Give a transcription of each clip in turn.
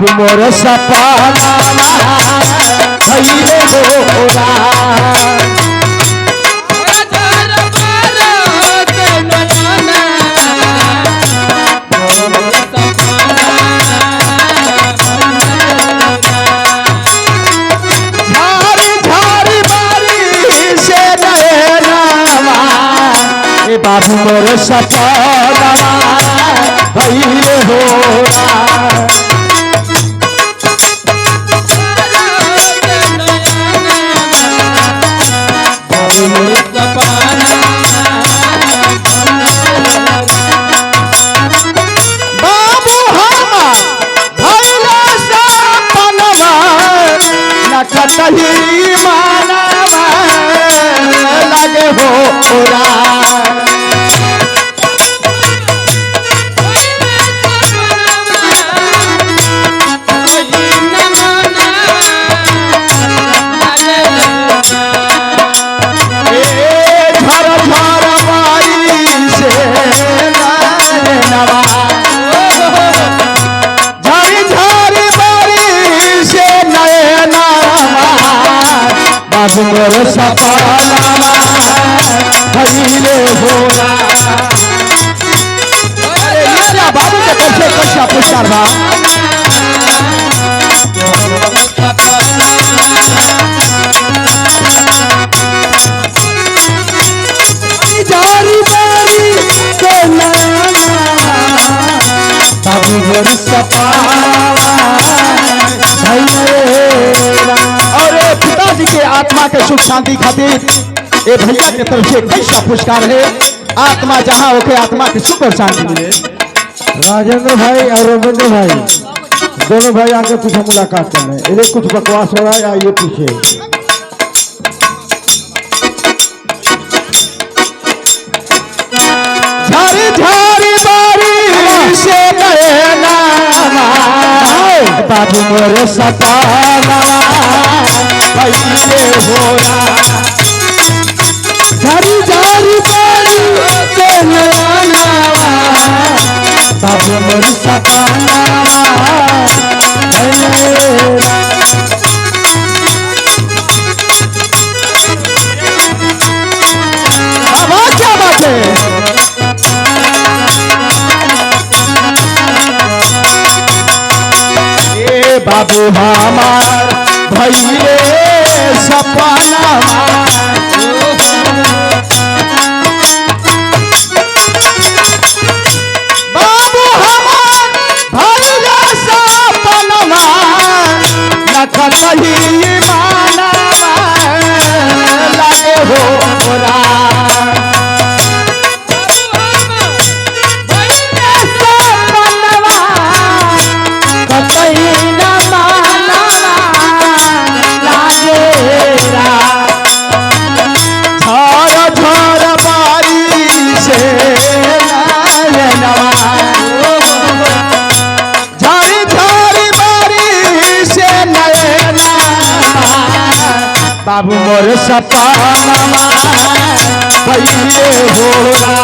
बाबू मोर सपना भइले होरा बाबू मोर सपना भइले होरा बाबू मोर सपना बाबू हमार भइले सपना नकतही मानवा लगे होरा बाबू मोर सपना भइले होरा बाबू के कैसे कैसे पुरस्कार बा बाबू मोर सपना और पिताजी के आत्मा के सुख शांति खातिर ये भैया के तरफ से कैसा पुरस्कार है। आत्मा जहाँ होके आत्मा के सुख और शांति मिले। राजेंद्र भाई और रविंद्र भाई दोनों भाई आके कुछ मुलाकात करने इन्हें कुछ बकवास हो रहा है या ये पूछे झारी झारी बारी से नैना बाबू मोर सपना भइले होरा झारी झारी बारी से नैना बाबू मोर सपना भइले होरा क्या बात है बाबू हमार भइले सपना बाबू हमार भइले सपना नकतही मानवा लगे होरा बाबू मोर सपना भइले होरा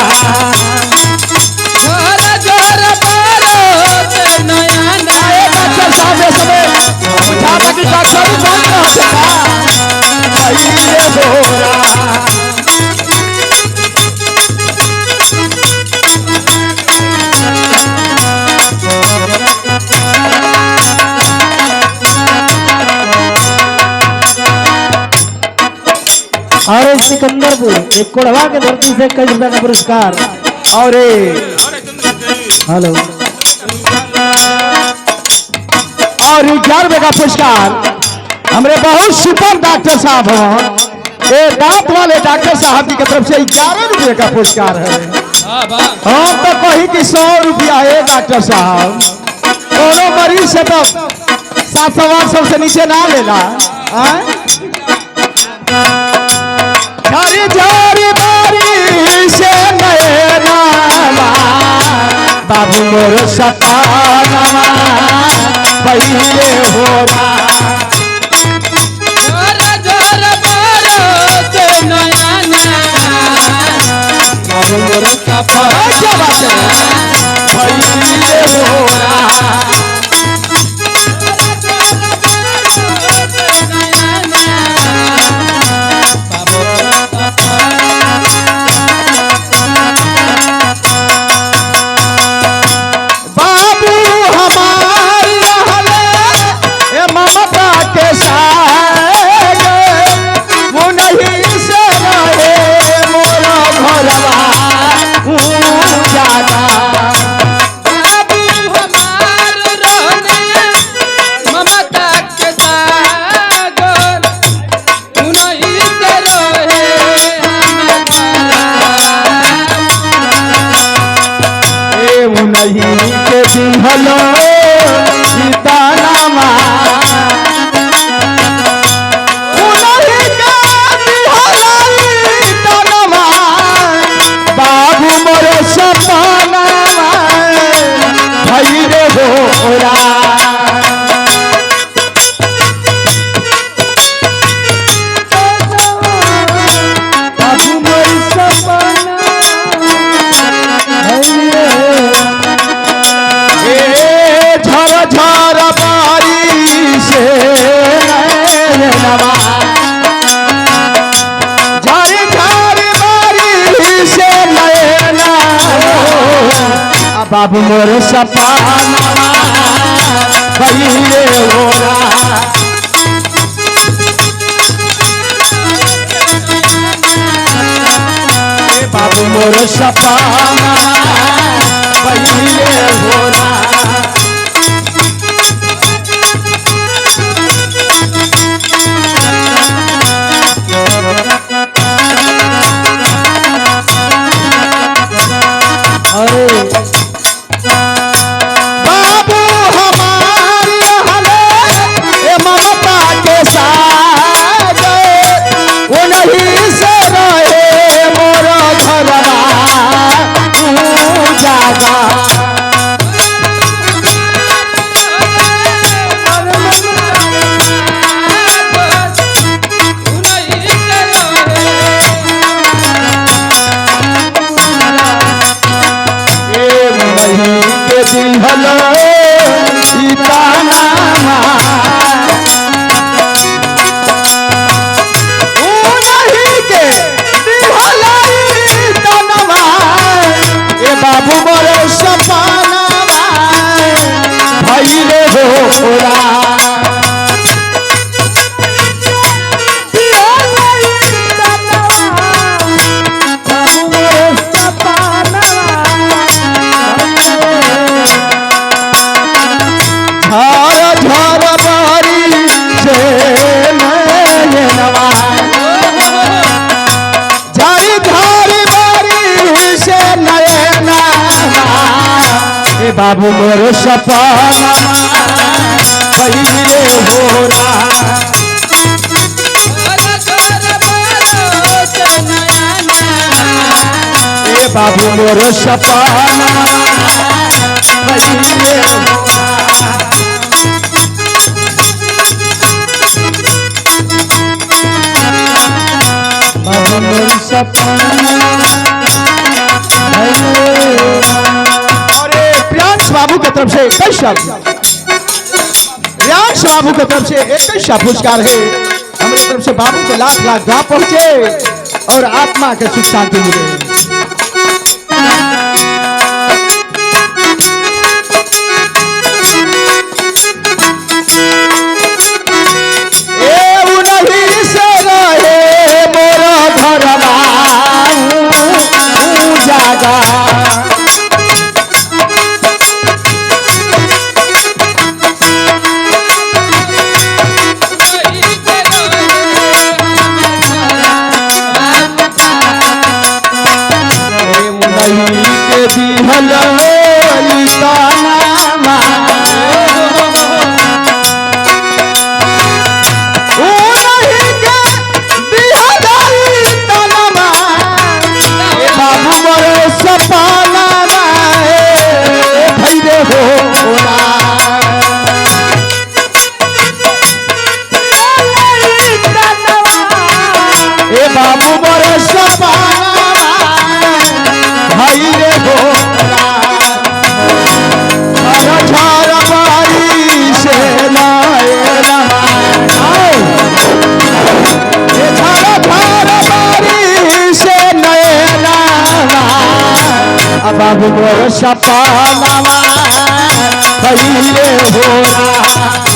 जोर जोर बारो नया नया डॉक्टर साहब समय बुझा बाकी डॉक्टर बंद हो सका भइले होरा और सिकंदरपुर एक कोढ़वा के धरती से कई रुपया का पुरस्कार और हेलो और 11 का पुरस्कार हमारे बहुत सुपर डॉक्टर साहब हैं ये दांत वाले डॉक्टर साहब की तरफ से 11 रुपये का पुरस्कार है। हम तो कही कि 100 रुपया है डॉक्टर साहब दोनों मरीज से तो 700-800 से नीचे ना लेना। झारी झारी बारी से नैना बाबू मोर सपना भइले होरा जोर जोर बारो से नैना बाबू मोर सपना भइले होरा नहीं के दिहलो सीतारामा उन्हीं के दिहलो सीतारामा बाबू मोर सपना भई रे होरा बाबू मोर सपना भइले होरा बाबू मोर सपना भइले होरा बाबू हमारी हले ममता के साथ वो नहीं से रहे मोर घरवा तू जागा दिहलो सीतारामा उन्हीं के दिहलो सीतारामा ए बाबू मोर सपना भइले होरा बाबू मोर सपना भइले होरा ए बाबू मोर सपना भइले होरा बाबू मोर सपना बाबू की तरफ से 21 रियांश बाबू की तरफ से 21 पुरस्कार है। हमारी तरफ से बाबू के लाख लाख दुआ पहुंचे और आत्मा के सुख शांति मिले। बाबू मोर सपना भइले होरा झर झर बारी से नयना झर झर बारी से नयना बाबू मोर सपना भइले होरा।